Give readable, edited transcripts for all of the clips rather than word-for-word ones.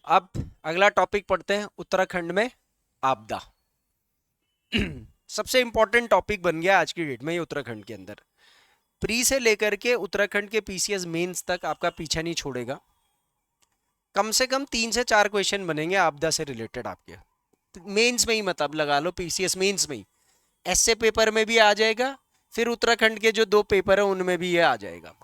अब अगला टॉपिक पढ़ते हैं, उत्तराखंड में आपदा। सबसे इंपॉर्टेंट टॉपिक बन गया आज की डेट में ये उत्तराखंड के अंदर। प्री से लेकर के उत्तराखंड के पीसीएस मेंस तक आपका पीछा नहीं छोड़ेगा। कम से कम 3 से 4 क्वेश्चन बनेंगे आपदा से रिलेटेड आपके मेंस में ही, मतलब लगा लो पीसीएस मेंस में ही। ऐसे पेपर में भी आ जाएगा, फिर उत्तराखंड के जो 2 पेपर है उनमें भी ये आ जाएगा।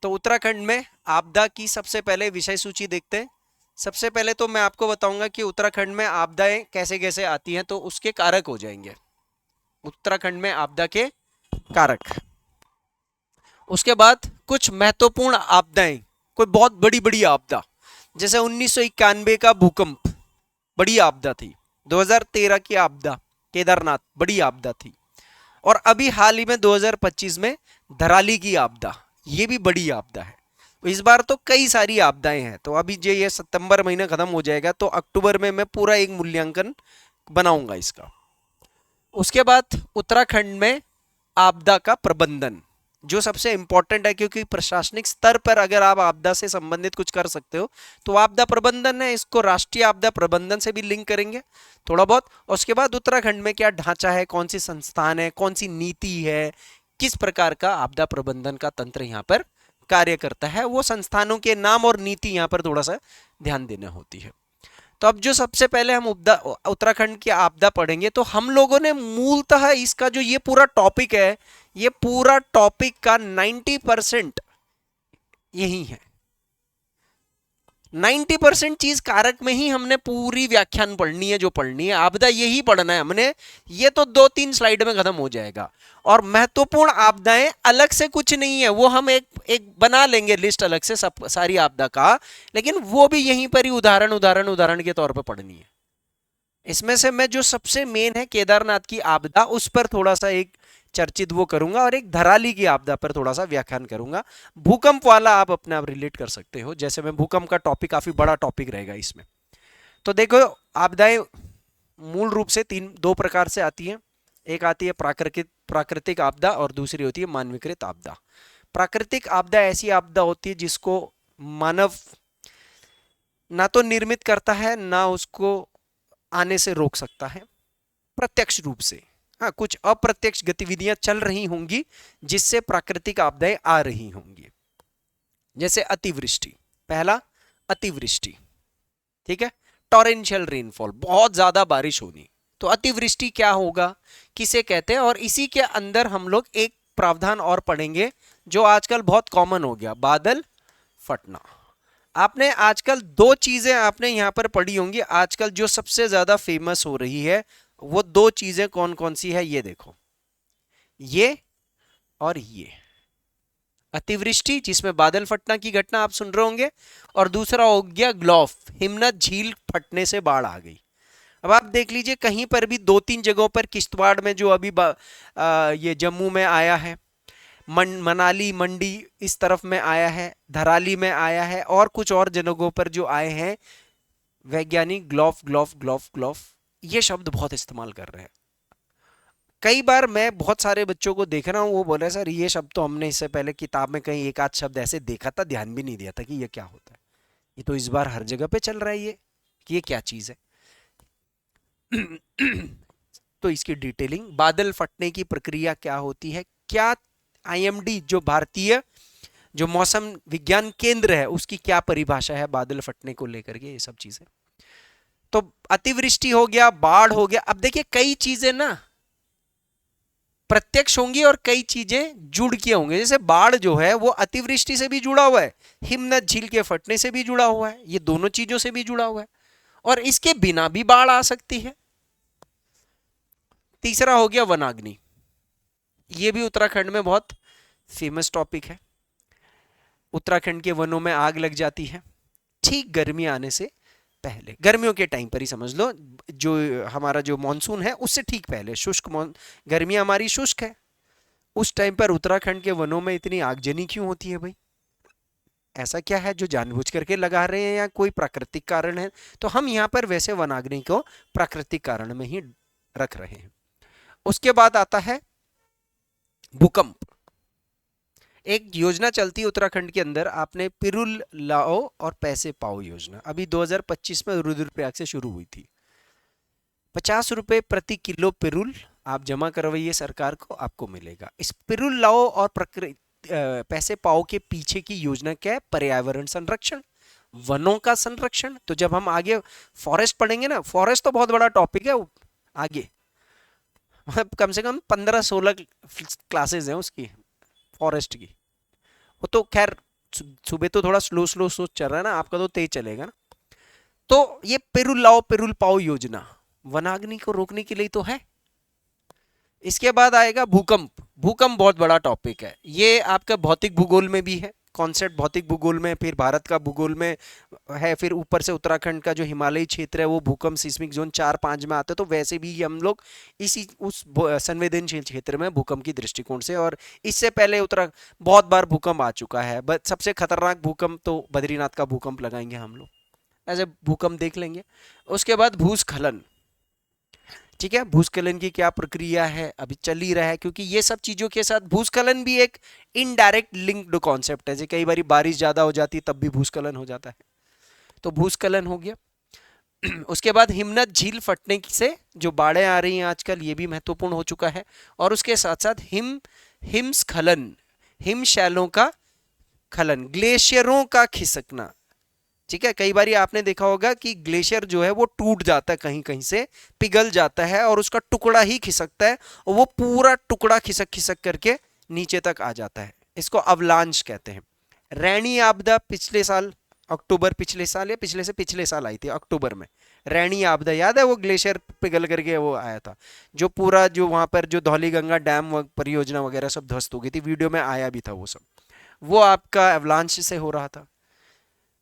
तो उत्तराखंड में आपदा की सबसे पहले विषय सूची देखते हैं। सबसे पहले तो मैं आपको बताऊंगा कि उत्तराखंड में आपदाएं कैसे कैसे आती हैं, तो उसके कारक हो जाएंगे उत्तराखंड में आपदा के कारक। उसके बाद कुछ महत्वपूर्ण आपदाएं, कोई बहुत बड़ी बड़ी आपदा, जैसे 1991 का भूकंप बड़ी आपदा थी, 2013 की आपदा केदारनाथ बड़ी आपदा थी, और अभी हाल ही में 2025 में धराली की आपदा, ये भी बड़ी आपदा है। इस बार तो कई सारी आपदाएं हैं। तो अभी जो ये सितंबर महीना खत्म हो जाएगा तो अक्टूबर में मैं पूरा एक मूल्यांकन बनाऊंगा इसका। उसके बाद उत्तराखंड में आपदा का प्रबंधन जो सबसे इंपॉर्टेंट है, क्योंकि प्रशासनिक स्तर पर अगर आप आपदा से संबंधित कुछ कर सकते हो तो आपदा प्रबंधन है। इसको राष्ट्रीय आपदा प्रबंधन से भी लिंक करेंगे थोड़ा बहुत। उसके बाद उत्तराखंड में क्या ढांचा है, कौन सी संस्थान है, कौन सी नीति है, किस प्रकार का आपदा प्रबंधन का तंत्र यहाँ पर कार्य करता है, वो संस्थानों के नाम और नीति यहाँ पर थोड़ा सा ध्यान देना होती है। तो अब जो सबसे पहले हम उत्तराखंड की आपदा पढ़ेंगे, तो हम लोगों ने मूलतः इसका जो ये पूरा टॉपिक है, ये पूरा टॉपिक का 90% यही है। 90% चीज कारक में ही हमने पूरी व्याख्यान पढ़नी है, जो पढ़नी है आपदा यही पढ़ना है हमने। ये तो 2-3 स्लाइड में खत्म हो जाएगा। और महत्वपूर्ण आपदाएं अलग से कुछ नहीं है, वो हम एक बना लेंगे लिस्ट अलग से सब सारी आपदा का, लेकिन वो भी यहीं पर ही उदाहरण उदाहरण उदाहरण के तौर पर पढ़नी है। इसमें से मैं जो सबसे मेन है केदारनाथ की आपदा, उस पर थोड़ा सा एक चर्चित वो करूंगा, और एक धराली की आपदा पर थोड़ा सा व्याख्यान करूंगा। भूकंप वाला आप अपने आप रिलेट कर सकते हो, जैसे मैं भूकंप का टॉपिक काफी बड़ा टॉपिक रहेगा इसमें। तो देखो, आपदाएं मूल रूप से 2 प्रकार से आती हैं। एक आती है प्राकृतिक आपदा, और दूसरी होती है मानवीकृत आपदा। प्राकृतिक आपदा ऐसी आपदा होती है जिसको मानव ना तो निर्मित करता है, ना उसको आने से रोक सकता है प्रत्यक्ष रूप से। हाँ, कुछ अप्रत्यक्ष गतिविधियां चल रही होंगी जिससे प्राकृतिक आपदाएं आ रही होंगी। जैसे अतिवृष्टि, पहला अतिवृष्टि, ठीक है, टॉरेंशियल रेनफॉल, बहुत ज्यादा बारिश होनी। तो अतिवृष्टि क्या होगा, किसे कहते हैं, और इसी के अंदर हम लोग एक प्रावधान और पढ़ेंगे जो आजकल बहुत कॉमन हो गया, बादल फटना। आपने आजकल 2 चीजें आपने यहां पर पढ़ी होंगी आजकल जो सबसे ज्यादा फेमस हो रही है। वो 2 चीजें कौन कौन सी है, ये देखो, ये और ये। अतिवृष्टि जिसमें बादल फटना की घटना आप सुन रहे होंगे, और दूसरा हो गया ग्लॉफ, हिमनद झील फटने से बाढ़ आ गई। अब आप देख लीजिए, कहीं पर भी 2-3 जगहों पर, किश्तवाड़ में जो अभी ये जम्मू में आया है, मनाली मंडी इस तरफ में आया है, धराली में आया है, और कुछ और जगहों पर जो आए हैं, वैज्ञानिक ग्लॉफ ग्लॉफ ग्लॉफ ग्लॉफ ये शब्द बहुत इस्तेमाल कर रहे हैं। कई बार मैं बहुत सारे बच्चों को देख रहा हूँ, वो बोल रहे हैं सर ये शब्द तो हमने इससे पहले किताब में कहीं एक आध शब्द ऐसे देखा था, ध्यान भी नहीं दिया था कि ये क्या होता है। ये तो इस बार हर जगह पे चल रहा है ये, कि ये क्या चीज है। तो इसकी डिटेलिंग, बादल फटने की प्रक्रिया क्या होती है, क्या आईएमडी जो भारतीय जो मौसम विज्ञान केंद्र है उसकी क्या परिभाषा है बादल फटने को लेकर के, ये सब चीजें। तो अतिवृष्टि हो गया, बाढ़ हो गया। अब देखिए, कई चीजें ना प्रत्यक्ष होंगी और कई चीजें जुड़ के होंगे। जैसे बाढ़ जो है वो अतिवृष्टि से भी जुड़ा हुआ है, हिमनद झील के फटने से भी जुड़ा हुआ है, ये दोनों चीजों से भी जुड़ा हुआ है, और इसके बिना भी बाढ़ आ सकती है। तीसरा हो गया वनाग्नि, ये भी उत्तराखंड में बहुत फेमस टॉपिक है। उत्तराखंड के वनों में आग लग जाती है ठीक गर्मी आने से पहले, गर्मियों के टाइम पर ही समझ लो, जो हमारा जो मानसून है उससे ठीक पहले, शुष्क गर्मी हमारी शुष्क है, उस टाइम पर उत्तराखंड के वनों में इतनी आगजनी क्यों होती है भाई? ऐसा क्या है जो जानबूझ करके लगा रहे हैं, या कोई प्राकृतिक कारण है? तो हम यहाँ पर वैसे वनाग्नि को प्राकृतिक कारण में ही रख रहे हैं। उसके बाद आता है भूकंप। एक योजना चलती है उत्तराखंड के अंदर, आपने पिरुल लाओ और पैसे पाओ योजना, अभी 2025 में रुद्रप्रयाग से शुरू हुई थी। 50 रुपए प्रति किलो पिरुल आप जमा करवाइए सरकार को, आपको मिलेगा। इस पिरुल लाओ और पैसे पाओ के पीछे की योजना क्या है? पर्यावरण संरक्षण, वनों का संरक्षण। तो जब हम आगे फॉरेस्ट पढ़ेंगे ना, फॉरेस्ट तो बहुत बड़ा टॉपिक है आगे, कम से कम 15-16 क्लासेस हैं उसकी फॉरेस्ट की। वो तो खैर सुबह तो थोड़ा स्लो स्लो स्लो चल रहा है ना, आपका तो तेज चलेगा ना। तो ये पिरुल लाओ पिरुल पाओ योजना वनाग्नि को रोकने के लिए तो है। इसके बाद आएगा भूकंप। भूकंप बहुत बड़ा टॉपिक है, ये आपका भौतिक भूगोल में भी है कॉन्सेप्ट, भौतिक भूगोल में, फिर भारत का भूगोल में है, फिर ऊपर से उत्तराखंड का जो हिमालयी क्षेत्र है वो भूकंप सिस्मिक जोन 4-5 में आते हैं। तो वैसे भी हम लोग इसी उस संवेदनशील क्षेत्र में भूकंप की दृष्टिकोण से, और इससे पहले बहुत बार भूकंप आ चुका है। बट सबसे खतरनाक भूकंप तो बद्रीनाथ का भूकंप लगाएंगे हम लोग, ऐसे भूकंप देख लेंगे। उसके बाद भूस्खलन, ठीक है, भूस्खलन की क्या प्रक्रिया है, अभी चल ही रहा है, क्योंकि ये सब चीजों के साथ भूस्खलन भी एक इनडायरेक्ट लिंक्ड कॉन्सेप्ट है। जैसे कई बार बारिश ज्यादा हो जाती तब भी भूस्खलन हो जाता है, तो भूस्खलन हो गया। उसके बाद हिमनद झील फटने से जो बाढ़ें आ रही हैं आजकल, ये भी महत्वपूर्ण हो चुका है। और उसके साथ साथ हिमस्खलन, हिमशैलों का खलन, ग्लेशियरों का खिसकना, ठीक है। कई बार आपने देखा होगा कि ग्लेशियर जो है वो टूट जाता है, कहीं कहीं से पिघल जाता है और उसका टुकड़ा ही खिसकता है, और वो पूरा टुकड़ा खिसक खिसक करके नीचे तक आ जाता है। इसको अवलांच कहते हैं। रैनी आपदा पिछले साल अक्टूबर, पिछले साल या पिछले से पिछले साल आई थी अक्टूबर में, रैनी आपदा याद है? वो ग्लेशियर पिघल करके वो आया था, जो पूरा जो वहां पर जो धौलीगंगा डैम परियोजना वगैरह सब ध्वस्त हो गई थी, वीडियो में आया भी था वो सब। वो आपका अवलांच से हो रहा था।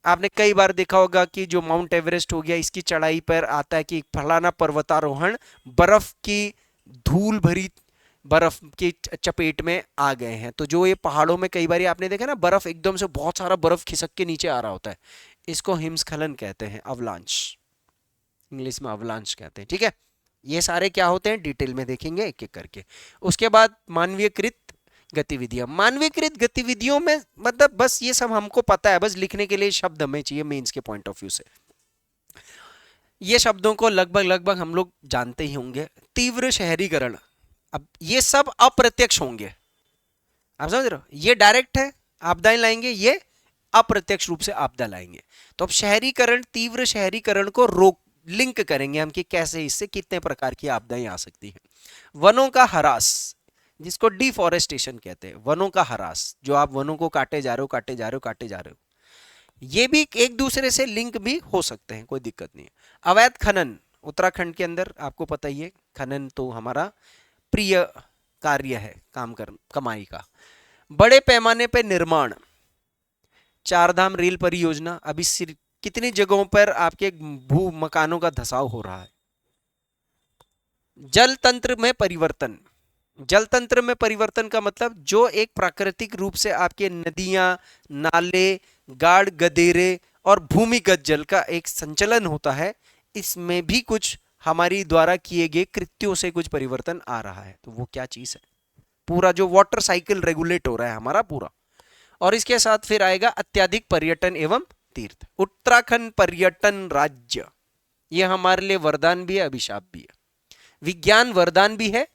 आपने कई बार देखा होगा कि जो माउंट एवरेस्ट हो गया, इसकी चढ़ाई पर आता है कि फलाना पर्वतारोहण बर्फ की धूल भरी बर्फ की चपेट में आ गए हैं। तो जो ये पहाड़ों में कई बार आपने देखा ना, बर्फ एकदम से बहुत सारा बर्फ खिसक के नीचे आ रहा होता है, इसको हिमस्खलन कहते हैं, अवलांच, इंग्लिश में अवलांच कहते हैं, ठीक है। ये सारे क्या होते हैं डिटेल में देखेंगे एक एक करके। उसके बाद मानवीयकृत गतिविधियां, मानवीयकृत गतिविधियों में मतलब बस ये सब हमको पता है, बस लिखने के लिए शब्द हमें चाहिए मेंस के पॉइंट ऑफ व्यू से। ये शब्दों को लगभग लगभग हम लोग जानते ही होंगे। तीव्र शहरीकरण, अब ये सब अप्रत्यक्ष होंगे, आप समझ रहे हो, ये डायरेक्ट है आपदाएं लाएंगे, ये अप्रत्यक्ष रूप से आपदा लाएंगे। तो अब शहरीकरण, तीव्र शहरीकरण को रोक लिंक करेंगे हम कि कैसे इससे कितने प्रकार की आपदाएं आ सकती हैं। वनों का ह्रास, जिसको डिफॉरेस्टेशन कहते हैं, वनों का ह्रास, जो आप वनों को काटे जा रहे हो काटे जा रहे हो काटे जा रहे हो, ये भी एक दूसरे से लिंक भी हो सकते हैं, कोई दिक्कत नहीं है। अवैध खनन, उत्तराखंड के अंदर आपको पता ही है, खनन तो हमारा प्रिय कार्य है, काम कर कमाई का। बड़े पैमाने पे निर्माण, चारधाम रेल परियोजना, अभी कितनी जगहों पर आपके भू मकानों का धसाव हो रहा है। जल तंत्र में परिवर्तन, जल तंत्र में परिवर्तन का मतलब जो एक प्राकृतिक रूप से आपके नदियां, नाले, गाड़ गदेरे और भूमिगत जल का एक संचलन होता है, इसमें भी कुछ हमारी द्वारा किए गए कृत्यों से कुछ परिवर्तन आ रहा है। तो वो क्या चीज है? पूरा जो वाटर साइकिल रेगुलेट हो रहा है हमारा पूरा। और इसके साथ फिर आएगा अत्यधिक पर्यटन एवं तीर्थ। उत्तराखंड पर्यटन राज्य, ये हमारे लिए वरदान भी है, अभिशाप भी है। विज्ञान वरदान भी है,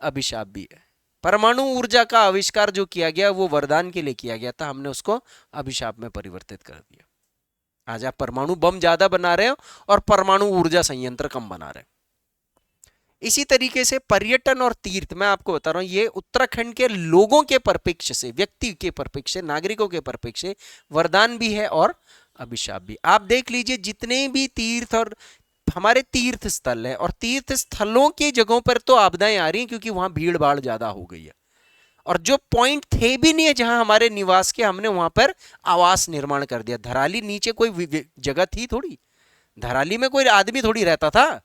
अभिशाप भी है। परमाणु ऊर्जा का आविष्कार जो किया गया वो वरदान के लिए किया गया था, हमने उसको अभिशाप में परिवर्तित कर दिया। आज आप परमाणु बम ज्यादा बना रहे हो और परमाणु ऊर्जा संयंत्र कम बना रहे हो। इसी तरीके से पर्यटन और तीर्थ, मैं आपको बता रहा हूं, ये उत्तराखंड के लोगों के परिप्रेक्ष्य से, व्यक्ति के परिप्रेक्ष्य से, नागरिकों के परिप्रेक्ष्य से वरदान भी है और अभिशाप भी। आप देख लीजिए जितने भी तीर्थ और हमारे तीर्थ स्थल है, और तीर्थ स्थलों की जगहों पर तो आपदाएं आ रही हैं क्योंकि वहां भीड़ भाड़ ज्यादा हो गई है, और जो पॉइंट थे भी नहीं है जहां हमारे निवास के, हमने वहां पर आवास निर्माण कर दिया। धराली नीचे कोई जगह थी थोड़ी, धराली में कोई आदमी थोड़ी रहता था,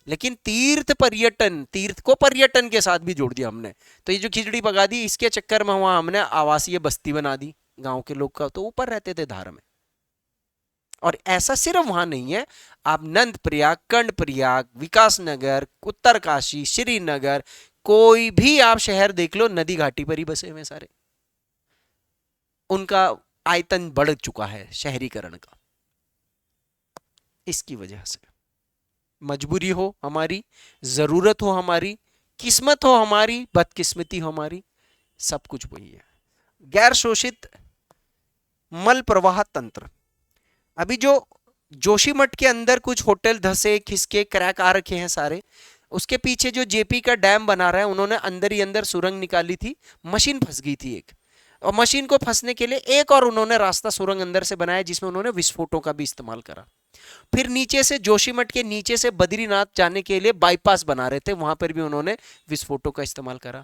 लेकिन तीर्थ पर्यटन, तीर्थ को पर्यटन के साथ भी जोड़ दिया हमने। तो ये जो खिचड़ी पका दी, इसके चक्कर में वहां हमने आवासीय बस्ती बना दी गांव के लोग का, तो ऊपर रहते थे धार में। और ऐसा सिर्फ वहां नहीं है, आप नंद प्रयाग, कंड प्रयाग, विकास नगर, उत्तरकाशी, श्रीनगर, कोई भी आप शहर देख लो, नदी घाटी पर ही बसे हुए सारे। उनका आयतन बढ़ चुका है शहरीकरण का। इसकी वजह से मजबूरी हो हमारी, जरूरत हो हमारी, किस्मत हो हमारी, बदकिस्मती हो हमारी, सब कुछ वही है। गैर शोषित मल प्रवाह तंत्र। अभी जो जोशीमठ के अंदर कुछ होटल धसे खिसके क्रैक आ रखे हैं सारे, उसके पीछे जो जेपी का डैम बना रहा है, उन्होंने अंदर ही अंदर सुरंग निकाली थी, मशीन फंस गई थी एक, और मशीन को फंसने के लिए एक और उन्होंने रास्ता सुरंग अंदर से बनाया जिसमें उन्होंने विस्फोटों का भी इस्तेमाल करा। फिर नीचे से जोशीमठ के नीचे से बद्रीनाथ जाने के लिए बाईपास बना रहे थे, वहां पर भी उन्होंने विस्फोटों का इस्तेमाल करा।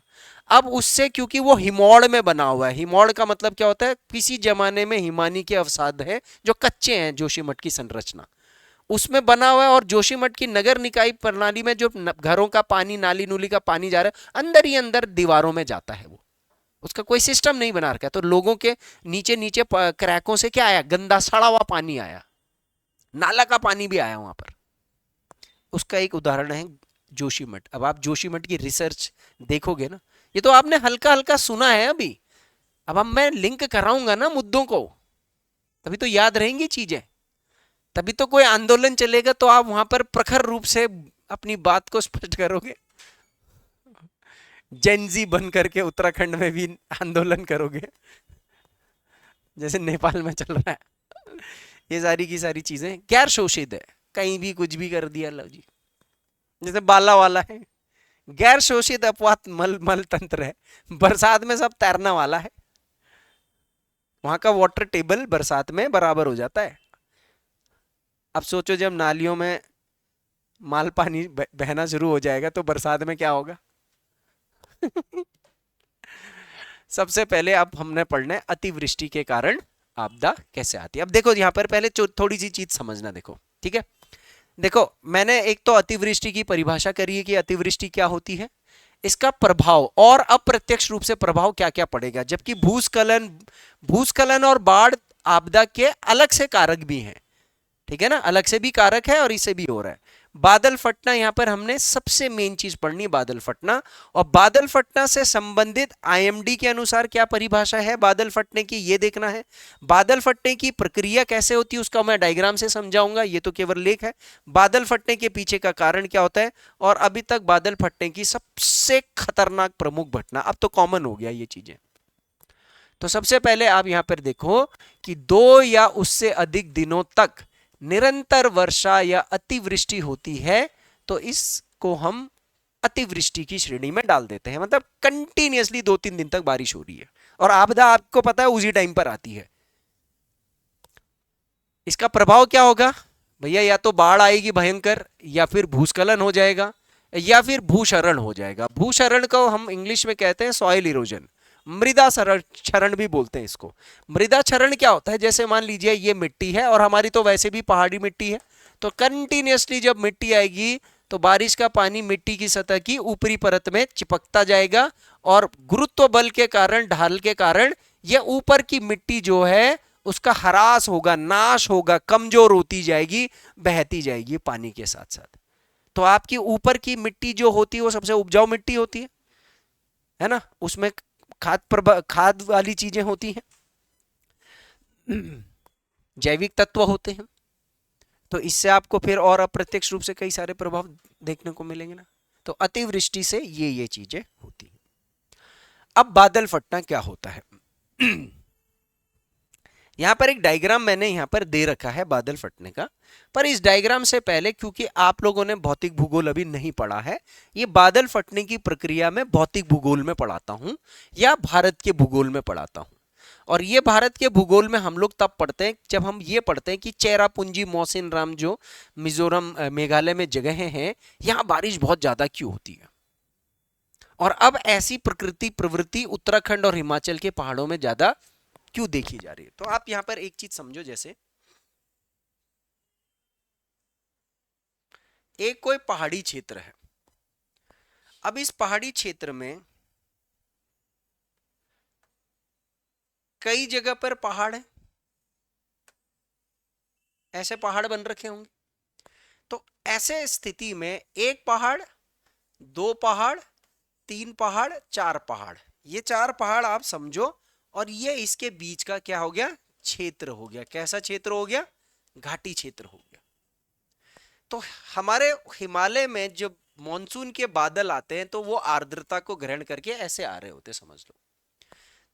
अब उससे, क्योंकि वो हिमौड़ में बना हुआ है, हिमौड़ का मतलब क्या होता है, किसी जमाने में हिमानी के अवसाद है जो कच्चे हैं, जोशीमठ की संरचना उसमें बना हुआ है। और जोशीमठ की नगर निकाय प्रणाली में जो घरों का पानी, नाली नूली का पानी जा रहा है, अंदर ही अंदर दीवारों में जाता है, वो उसका कोई सिस्टम नहीं बना रखा है। तो लोगों के नीचे नीचे क्रैकों से क्या आया, गंदा सड़ा हुआ पानी आया, नाला का पानी भी आया वहां पर। उसका एक उदाहरण है जोशीमठ। अब आप जोशीमठ की रिसर्च देखोगे ना, ये तो आपने हल्का हल्का सुना है अभी, अब मैं लिंक कराऊंगा ना मुद्दों को, तभी तो याद रहेंगी चीजें, तभी तो कोई आंदोलन चलेगा तो आप वहां पर प्रखर रूप से अपनी बात को स्पष्ट करोगे। जेनजी बन करके उत्तराखंड में भी आंदोलन करोगे जैसे नेपाल में चल रहा है। ये सारी की सारी चीजें गैर शोषित है, कहीं भी कुछ भी कर दिया, लो जी, जैसे बाला वाला है, गैर शोषित अपवात मल मल तंत्र है, बरसात में सब तैरने वाला है, वहां का वाटर टेबल बरसात में बराबर हो जाता है। अब सोचो जब नालियों में माल पानी बहना शुरू हो जाएगा तो बरसात में क्या होगा। सबसे पहले अब हमने पढ़ना है अतिवृष्टि के कारण आपदा कैसे आती है। अब देखो यहां पर पहले थोड़ी सी चीज समझना, देखो ठीक है। देखो मैंने एक तो अतिवृष्टि की परिभाषा करी है कि अतिवृष्टि क्या होती है, इसका प्रभाव और अप्रत्यक्ष रूप से प्रभाव क्या क्या पड़ेगा, जबकि भूस्खलन, भूस्खलन और बाढ़ आपदा के अलग से कारक भी हैं, ठीक है ना, अलग से भी कारक है और इससे भी हो रहा है। बादल फटना, यहां पर हमने सबसे मेन चीज पढ़नी, बादल फटना। और बादल फटना से संबंधित आईएमडी के अनुसार क्या परिभाषा है बादल फटने की, ये देखना है। बादल फटने की प्रक्रिया कैसे होती है उसका मैं डायग्राम से समझाऊंगा, ये तो केवल लेख है। बादल फटने के पीछे का कारण क्या होता है, और अभी तक बादल फटने की सबसे खतरनाक प्रमुख घटना, अब तो कॉमन हो गया ये चीजें। तो सबसे पहले आप यहां पर देखो कि 2 या उससे अधिक दिनों तक निरंतर वर्षा या अतिवृष्टि होती है, तो इसको हम अतिवृष्टि की श्रेणी में डाल देते हैं। मतलब कंटिन्यूअसली 2-3 दिन तक बारिश हो रही है, और आपदा आपको पता है उसी टाइम पर आती है। इसका प्रभाव क्या होगा भैया, या तो बाढ़ आएगी भयंकर, या फिर भूस्खलन हो जाएगा, या फिर भूशरण हो जाएगा। भूशरण को हम इंग्लिश में कहते हैं सॉइल इरोजन, मृदा क्षरण भी बोलते हैं इसको। मृदा क्षरण क्या होता है, जैसे मान लीजिए ये मिट्टी है और हमारी तो वैसे भी पहाड़ी मिट्टी है, तो कंटिन्यूअसली जब मिट्टी आएगी तो बारिश का पानी मिट्टी की सतह की ऊपरी परत में चिपकता जाएगा, और गुरुत्व बल के कारण, ढाल के कारण, यह ऊपर की मिट्टी जो है उसका ह्रास होगा, नाश होगा, कमजोर होती जाएगी, बहती जाएगी पानी के साथ साथ। तो आपकी ऊपर की मिट्टी जो होती है वो सबसे उपजाऊ मिट्टी होती है ना, उसमें खाद वाली चीजें होती हैं, जैविक तत्व होते हैं, तो इससे आपको फिर और अप्रत्यक्ष रूप से कई सारे प्रभाव देखने को मिलेंगे ना। तो अतिवृष्टि से ये चीजें होती हैं। अब बादल फटना क्या होता है, यहां पर एक डायग्राम मैंने यहां पर दे रखा है बादल फटने का, पर इस डायग्राम से पहले, क्योंकि आप लोगों ने भौतिक भूगोल अभी नहीं पढ़ा है, ये बादल फटने की प्रक्रिया में भौतिक भूगोल में पढ़ाता हूं या भारत के भूगोल में पढ़ाता हूं। और ये भारत के भूगोल में हम लोग तब पढ़ते हैं जब हम ये पढ़ते हैं कि चेरापूंजी मौसिनराम जो मिजोरम मेघालय में जगह हैं, यहां बारिश बहुत ज्यादा क्यों होती है, और अब ऐसी प्रकृति प्रवृत्ति उत्तराखंड और हिमाचल के पहाड़ों में ज्यादा क्यों देखी जा रही है। तो आप यहां पर एक चीज समझो, जैसे एक कोई पहाड़ी क्षेत्र है, अब इस पहाड़ी क्षेत्र में कई जगह पर पहाड़ है, ऐसे पहाड़ बन रखे होंगे, तो ऐसे स्थिति में एक पहाड़, 2 पहाड़, 3 पहाड़, 4 पहाड़, ये 4 पहाड़ आप समझो और ये इसके बीच का क्या हो गया, क्षेत्र हो गया। कैसा क्षेत्र हो गया, घाटी क्षेत्र हो गया। तो हमारे हिमालय में जब मॉनसून के बादल आते हैं तो वो आर्द्रता को ग्रहण करके ऐसे आ रहे होते, समझ लो।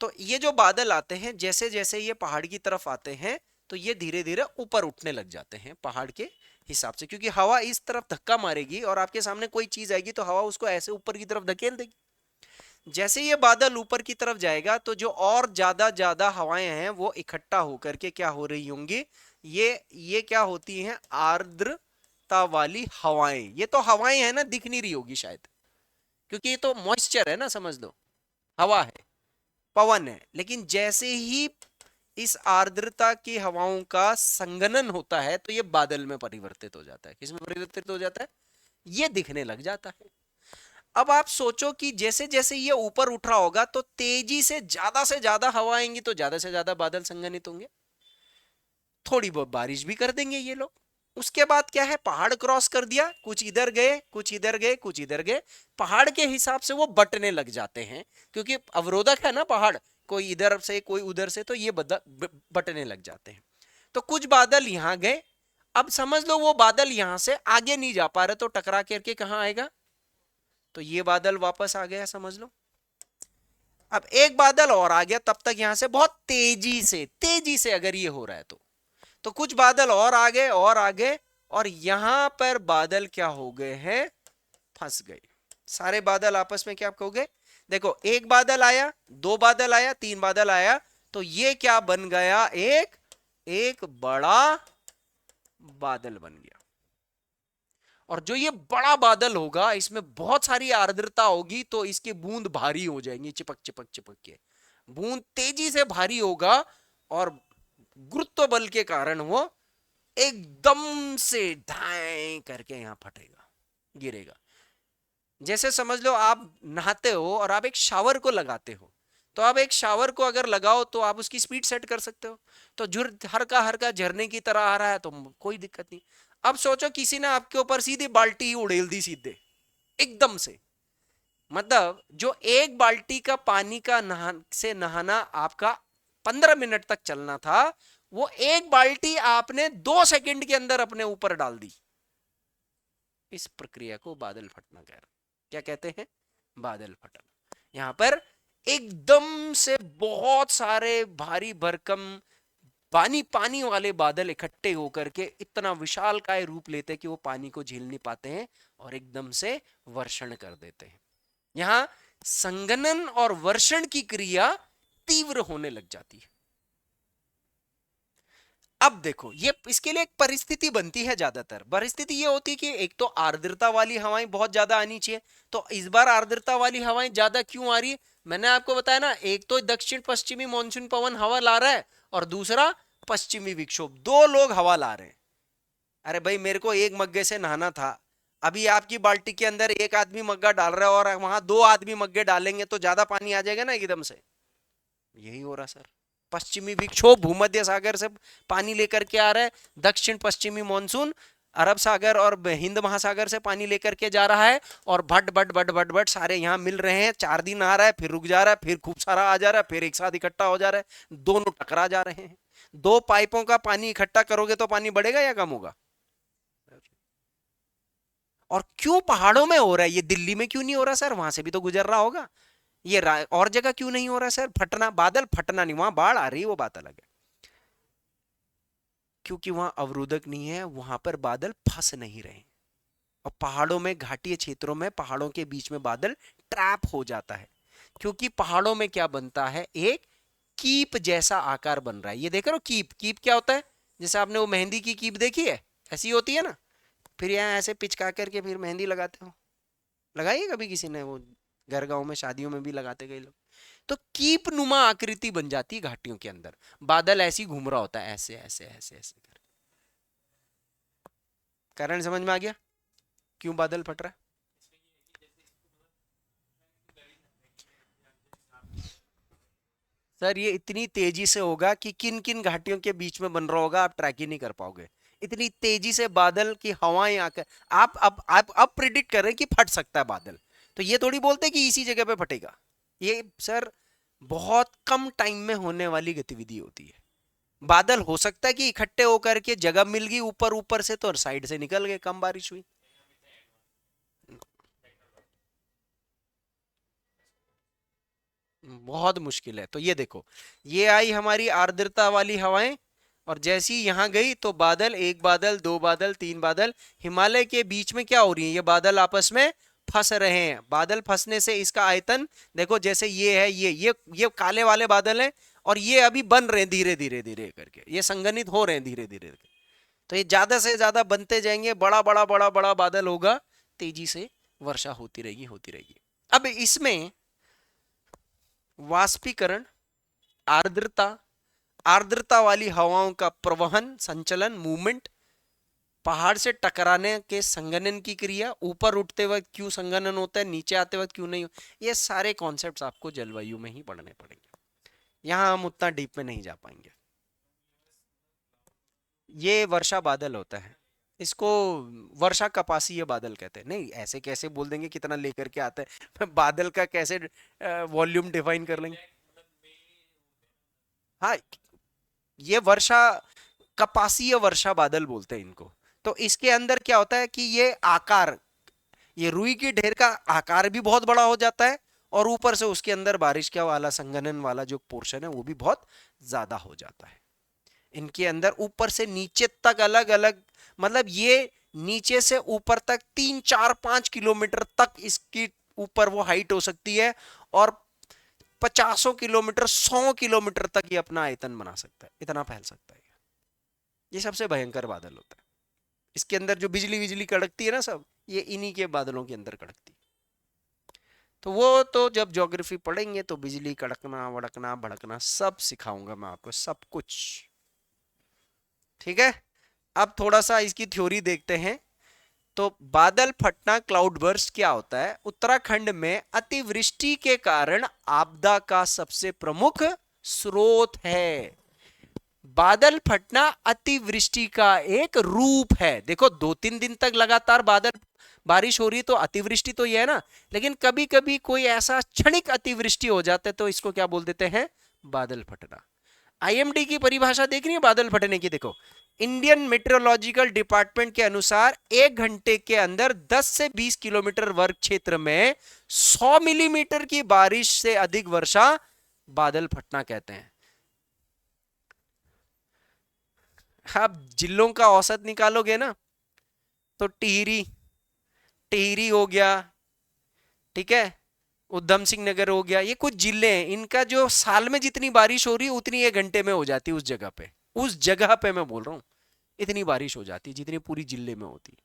तो ये जो बादल आते हैं, जैसे जैसे ये पहाड़ की तरफ आते हैं तो ये धीरे धीरे ऊपर उठने लग जाते हैं पहाड़ के हिसाब से, क्योंकि हवा इस तरफ धक्का मारेगी और आपके सामने कोई चीज आएगी तो हवा उसको ऐसे ऊपर की तरफ धकेल देगी। जैसे ये बादल ऊपर की तरफ जाएगा तो जो और ज्यादा ज्यादा हवाएं हैं वो इकट्ठा होकर के क्या हो रही होंगी, ये क्या होती हैं, आर्द्रता वाली हवाएं। ये तो हवाएं है ना, दिख नहीं रही होगी शायद, क्योंकि ये तो मॉइस्चर है ना, समझ लो, हवा है, पवन है। लेकिन जैसे ही इस आर्द्रता की हवाओं का संघनन होता है तो ये बादल में परिवर्तित हो जाता है। किसमें परिवर्तित हो जाता है, ये दिखने लग जाता है। अब आप सोचो कि जैसे जैसे ये ऊपर उठ रहा होगा तो तेजी से ज्यादा हवा आएंगी तो ज्यादा से ज्यादा बादल संघनित होंगे, थोड़ी बहुत बारिश भी कर देंगे ये लोग। उसके बाद क्या है, पहाड़ क्रॉस कर दिया, कुछ इधर गए कुछ इधर गए कुछ इधर गए, पहाड़ के हिसाब से वो बटने लग जाते हैं, क्योंकि अवरोधक है ना पहाड़, कोई इधर से कोई उधर से, तो ये बटने लग जाते हैं। तो कुछ बादल यहां गए। अब समझ लो वो बादल यहां से आगे नहीं जा पा रहे तो टकरा करके कहां आएगा, तो ये बादल वापस आ गया, समझ लो। अब एक बादल और आ गया, तब तक यहां से बहुत तेजी से अगर ये हो रहा है तो कुछ बादल और आ गए और आ गए, और यहां पर बादल क्या हो गए हैं, फंस गए। सारे बादल आपस में क्या हो गए, देखो, एक बादल आया, दो बादल आया, तीन बादल आया, तो ये क्या बन गया, एक बड़ा बादल बन गया। और जो ये बड़ा बादल होगा इसमें बहुत सारी आर्द्रता होगी तो इसकी बूंद भारी हो जाएंगी, चिपक चिपक चिपक के बूंद तेजी से भारी होगा, और गुरुत्व बल के कारण वो एकदम से ढाई करके यहां फटेगा, गिरेगा। जैसे समझ लो आप नहाते हो और आप एक शावर को लगाते हो, तो आप एक शावर को अगर लगाओ तो आप उसकी स्पीड सेट कर सकते हो, तो हर का झरने की तरह आ रहा है तो कोई दिक्कत नहीं। अब सोचो किसी ने आपके ऊपर सीधी बाल्टी ही उड़ेल दी सीधे एकदम से, मतलब जो एक बाल्टी का पानी का नहाना आपका 15 मिनट तक चलना था, वो एक बाल्टी आपने 2 सेकंड के अंदर अपने ऊपर डाल दी। इस प्रक्रिया को बादल फटना क्या कहते हैं, बादल फटना। यहां पर एकदम से बहुत सारे भारी भरकम पानी पानी वाले बादल इकट्ठे होकर के इतना विशालकाय रूप लेते हैं कि वो पानी को झेल नहीं पाते हैं और एकदम से वर्षण कर देते हैं। यहां संघनन और वर्षण की क्रिया तीव्र होने लग जाती है। अब देखो, ये इसके लिए एक परिस्थिति बनती है, ज्यादातर परिस्थिति ये होती है कि एक तो आर्द्रता वाली हवाएं बहुत ज्यादा आनी चाहिए। तो इस बार आर्द्रता वाली हवाएं ज्यादा क्यों आ रही है, मैंने आपको बताया ना, एक तो दक्षिण पश्चिमी मानसून पवन हवा ला रहा है और दूसरा पश्चिमी विक्षोभ, दो लोग हवा ला रहे हैं। अरे भाई, मेरे को एक मग्गे से नहाना था, अभी आपकी बाल्टी के अंदर एक आदमी मग्गा डाल रहा है और वहां दो आदमी मग्गे डालेंगे तो ज्यादा पानी आ जाएगा ना एकदम से। यही हो रहा सर, पश्चिमी विक्षोभ भूमध्य सागर से पानी लेकर के आ रहा है, दक्षिण पश्चिमी मानसून अरब सागर और हिंद महासागर से पानी लेकर के जा रहा है, और भट भट भट भट भट सारे यहाँ मिल रहे हैं। 4 दिन आ रहा है, फिर रुक जा रहा है, फिर खूब सारा आ जा रहा है, फिर एक साथ इकट्ठा हो जा रहा है, दोनों टकरा जा रहे हैं। दो पाइपों का पानी इकट्ठा करोगे तो पानी बढ़ेगा या कम होगा। और क्यों पहाड़ों में हो रहा है, ये दिल्ली में क्यों नहीं हो रहा सर, वहां से भी तो गुजर रहा होगा। ये और जगह क्यों नहीं हो रहा सर, फटना, बादल फटना नहीं, वहां बाढ़ आ रही है वो बात अलग है, क्योंकि वहां अवरोधक नहीं है, वहां पर बादल फंस नहीं रहे। और पहाड़ों में, घाटीय क्षेत्रों में, पहाड़ों के बीच में बादल ट्रैप हो जाता है, क्योंकि पहाड़ों में क्या बनता है, एक कीप जैसा आकार बन रहा है। ये देख रहे हो कीप, कीप क्या होता है, जैसे आपने वो मेहंदी की कीप देखी है, ऐसी होती है ना, फिर यहाँ ऐसे पिचका करके फिर मेहंदी लगाते हो, लगाई है कभी किसी ने, वो घर गांव में शादियों में भी लगाते कई लोग। तो कीप नुमा आकृति बन जाती है घाटियों के अंदर, बादल ऐसे घूम रहा होता है, ऐसे ऐसे ऐसे ऐसे कर। कारण समझ में आ गया क्यों बादल फट रहा है। सर ये इतनी तेजी से होगा कि किन किन घाटियों के बीच में बन रहा होगा आप ट्रैक ही नहीं कर पाओगे। इतनी तेजी से बादल की हवाएं आकर आप अब प्रिडिक्ट कर रहे हैं कि फट सकता है बादल, तो ये थोड़ी बोलते कि इसी जगह पे फटेगा। ये सर बहुत कम टाइम में होने वाली गतिविधि होती है। बादल हो सकता है कि इकट्ठे होकर के जगह मिल गई ऊपर ऊपर से तो और साइड से निकल गए, कम बारिश हुई। बहुत मुश्किल है। तो ये देखो, ये आई हमारी आर्द्रता वाली हवाएं, और जैसी यहां गई तो बादल, एक बादल, दो बादल, तीन बादल, हिमालय के बीच में क्या हो रही है, ये बादल आपस में फंस रहे हैं। बादल फंसने से इसका आयतन देखो, जैसे ये है, ये काले वाले बादल हैं, और ये अभी बन रहे हैं धीरे धीरे धीरे करके, ये संघनित हो रहे हैं धीरे धीरे। तो ये ज्यादा से ज्यादा बनते जाएंगे, बड़ा बड़ा बड़ा बड़ा बादल होगा, तेजी से वर्षा होती रहेगी होती रहेगी। अब इसमें वाष्पीकरण, आर्द्रता, आर्द्रता वाली हवाओं का प्रवहन, संचलन, मूवमेंट, पहाड़ से टकराने के संघनन की क्रिया, ऊपर उठते वक्त क्यों संघनन होता है, नीचे आते वक्त क्यों नहीं, ये सारे कॉन्सेप्ट्स आपको जलवायु में ही पढ़ने पड़ेंगे। यहां हम उतना डीप में नहीं जा पाएंगे। ये वर्षा बादल होता है, इसको वर्षा कपासीय बादल कहते हैं। नहीं, ऐसे कैसे बोल देंगे कितना लेकर के आता है बादल का कैसे वॉल्यूम डिफाइन कर लेंगे। हाँ, ये वर्षा कपासीय वर्षा बादल बोलते हैं इनको। तो इसके अंदर क्या होता है कि ये आकार, ये रुई की ढेर का आकार भी बहुत बड़ा हो जाता है, और ऊपर से उसके अंदर बारिश का वाला संघनन वाला जो पोर्शन है वो भी बहुत ज्यादा हो जाता है। इनके अंदर ऊपर से नीचे तक अलग अलग, मतलब ये नीचे से ऊपर तक 3, 4, 5 किलोमीटर तक इसकी ऊपर वो हाइट हो सकती है, और 50 किलोमीटर, 100 किलोमीटर तक ये अपना आयतन बना सकता है, इतना फैल सकता है। ये सबसे भयंकर बादल होता है। इसके अंदर जो बिजली बिजली कड़कती है ना, सब ये इन्हीं के बादलों के अंदर कड़कती है। तो वो तो जब ज्योग्राफी पढ़ेंगे तो बिजली कड़कना वड़कना भड़कना सब सिखाऊंगा मैं आपको, सब कुछ। ठीक है, अब थोड़ा सा इसकी थ्योरी देखते हैं। तो बादल फटना, क्लाउड बर्स्ट क्या होता है, उत्तराखंड में अतिवृष्टि के कारण आपदा का सबसे प्रमुख स्रोत है। बादल फटना अतिवृष्टि का एक रूप है। देखो, 2-3 दिन तक लगातार बादल बारिश हो रही तो अतिवृष्टि तो ये है ना, लेकिन कभी कभी कोई ऐसा क्षणिक अतिवृष्टि हो जाता है तो इसको क्या बोल देते हैं, बादल फटना। आईएमडी की परिभाषा देख रही है बादल फटने की, देखो, इंडियन मेट्रोलॉजिकल डिपार्टमेंट के अनुसार 1 घंटे के अंदर 10 से 20 किलोमीटर वर्ग क्षेत्र में 100 मिलीमीटर की बारिश से अधिक वर्षा बादल फटना कहते हैं। आप जिलों का औसत निकालोगे ना, तो टिहरी, टिहरी हो गया, ठीक है, उधम सिंह नगर हो गया, ये कुछ जिले हैं, इनका जो साल में जितनी बारिश हो रही है उतनी 1 घंटे में हो जाती है उस जगह पे। उस जगह पे मैं बोल रहा हूं, इतनी बारिश हो जाती है जितनी पूरी जिले में होती है।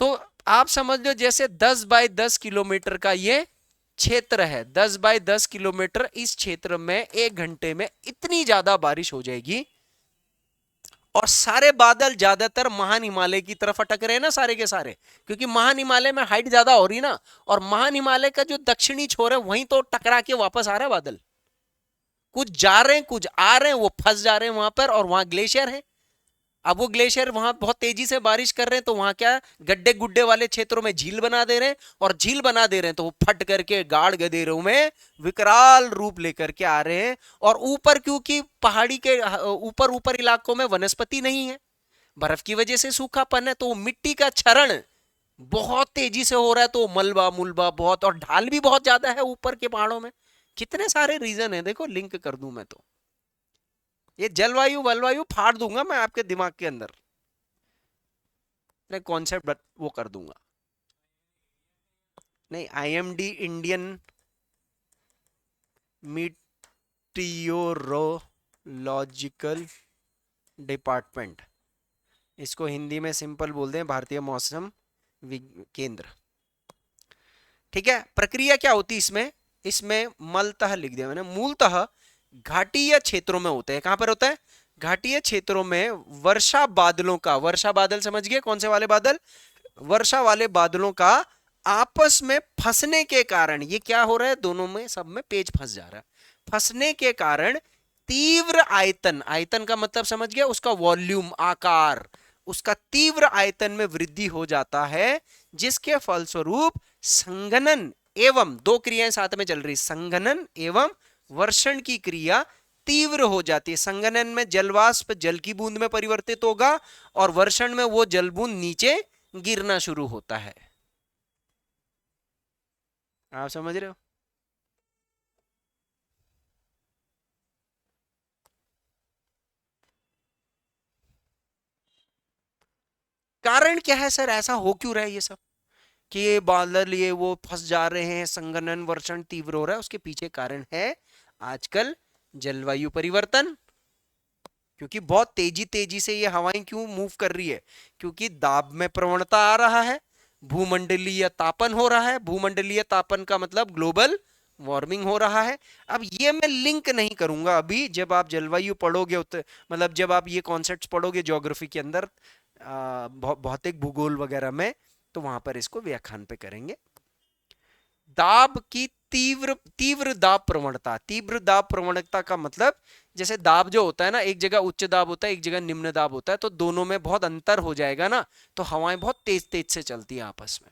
तो आप समझ लो जैसे 10 बाय 10 किलोमीटर का ये क्षेत्र है, 10 बाय 10 किलोमीटर, इस क्षेत्र में 1 घंटे में इतनी ज्यादा बारिश हो जाएगी। और सारे बादल ज्यादातर महान हिमालय की तरफ अटक रहे हैं ना, सारे के सारे, क्योंकि महान हिमालय में हाइट ज्यादा हो रही ना, और महान हिमालय का जो दक्षिणी छोर है वहीं तो टकरा के वापस आ रहा है बादल। कुछ जा रहे हैं, कुछ आ रहे हैं, वो फंस जा रहे हैं वहां पर, और वहां ग्लेशियर है। अब वो ग्लेशियर वहां बहुत तेजी से बारिश कर रहे हैं, तो वहां क्या, गड्ढे गुड्डे वाले क्षेत्रों में झील बना दे रहे हैं, और झील बना दे रहे हैं तो वो फट करके गाढ़ गधेरों में विकराल रूप लेकर के आ रहे हैं। और ऊपर, क्योंकि पहाड़ी के ऊपर ऊपर इलाकों में वनस्पति नहीं है, बर्फ की वजह से सूखापन है, तो वो मिट्टी का क्षरण बहुत तेजी से हो रहा है, तो मलबा मुलबा बहुत, और ढाल भी बहुत ज्यादा है ऊपर के पहाड़ों में। कितने सारे रीजन है, देखो लिंक कर दूं मैं तो, ये जलवायु वलवायु फाड़ दूंगा मैं आपके दिमाग के अंदर, कॉन्सेप्ट वो कर दूंगा। नहीं, आईएमडी, इंडियन मीटियोरोलॉजिकल डिपार्टमेंट, इसको हिंदी में सिंपल बोलते हैं भारतीय मौसम केंद्र। ठीक है, प्रक्रिया क्या होती है इसमें, इसमें मलतः लिख दिया मैंने, मूलतः घाटीय क्षेत्रों में होते हैं। कहां पर होता है, घाटीय क्षेत्रों में वर्षा बादलों का, वर्षा बादल समझ गए कौन से वाले बादल, वर्षा वाले बादलों का आपस में फंसने के कारण, ये क्या हो रहा है, दोनों में सब में पेच फंस जा रहा है, फंसने के कारण तीव्र आयतन, आयतन का मतलब समझ गया, उसका वॉल्यूम, आकार, उसका तीव्र आयतन में वृद्धि हो जाता है, जिसके फलस्वरूप संघनन एवं दो क्रियाएं साथ में चल रही, संघनन एवं वर्षण की क्रिया तीव्र हो जाती है। संघनन में जलवाष्प जल की बूंद में परिवर्तित होगा और वर्षण में वो जल बूंद नीचे गिरना शुरू होता है। आप समझ रहे हो? कारण क्या है सर, ऐसा हो क्यों रहा है ये सब कि ये बादल ये वो फंस जा रहे हैं, संघनन वर्षण तीव्र हो रहा है? उसके पीछे कारण है आजकल जलवायु परिवर्तन। क्योंकि बहुत तेजी तेजी से ये हवाएं क्यों मूव कर रही है? क्योंकि दाब में प्रवणता आ रहा है, भूमंडलीय तापन हो रहा है। भूमंडलीय तापन का मतलब ग्लोबल वार्मिंग हो रहा है। अब ये मैं लिंक नहीं करूंगा अभी, जब आप जलवायु पढ़ोगे मतलब जब आप ये कॉन्सेप्ट्स पढ़ोगे ज्योग्राफी के अंदर, भौतिक भूगोल वगैरह में, तो वहां पर इसको व्याख्यान पे करेंगे। दाब की तीव्र तीव्र दाब प्रवणता। तीव्र दाब प्रवणता का मतलब, जैसे दाब जो होता है ना, एक जगह उच्च दाब होता है, एक जगह निम्न दाब होता है, तो दोनों में बहुत अंतर हो जाएगा ना, तो हवाएं बहुत तेज तेज से चलती हैं आपस में।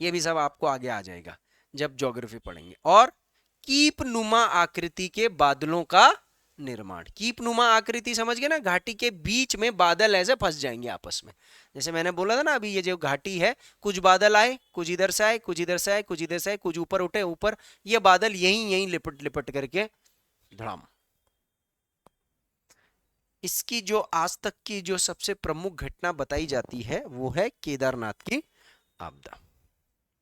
ये भी सब आपको आगे आ जाएगा जब ज्योग्राफी पढ़ेंगे। और कीप नुमा आकृति के बादलों का निर्माण। कीप नुमा आकृति समझ गए ना, घाटी के बीच में बादल ऐसे फंस जाएंगे आपस में। जैसे मैंने बोला था ना अभी, ये जो घाटी है, कुछ बादल आए, कुछ इधर से आए, कुछ इधर से आए, कुछ इधर से आए, कुछ ऊपर उठे, ऊपर ये बादल यहीं यहीं लिपट लिपट करके धड़ाम। इसकी जो आज तक की जो सबसे प्रमुख घटना बताई जाती है वो है केदारनाथ की आपदा,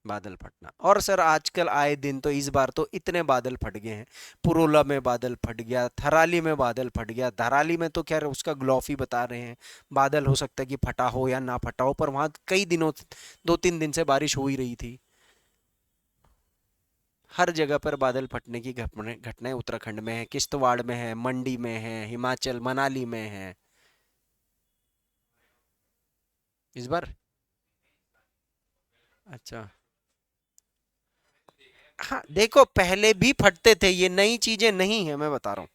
बादल फटना। और सर आजकल आए दिन तो इस बार तो इतने बादल फट गए हैं। पुरोला में बादल फट गया, थराली में बादल फट गया। धराली में तो खैर उसका ग्लॉफ ही बता रहे हैं, बादल हो सकता है कि फटा हो या ना फटा हो, पर वहां कई दिनों 2-3 दिन से बारिश हो ही रही थी। हर जगह पर बादल फटने की घटनाएं उत्तराखंड में है, किश्तवाड़ में है, मंडी में है, हिमाचल मनाली में है इस बार। अच्छा। हाँ देखो, पहले भी फटते थे, ये नई चीजें नहीं है, मैं बता रहा हूँ।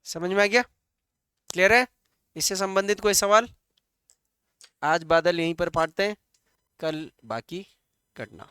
समझ में आ गया? क्लियर है? इससे संबंधित कोई सवाल? आज बादल यहीं पर फाड़ते हैं, कल बाकी घटना।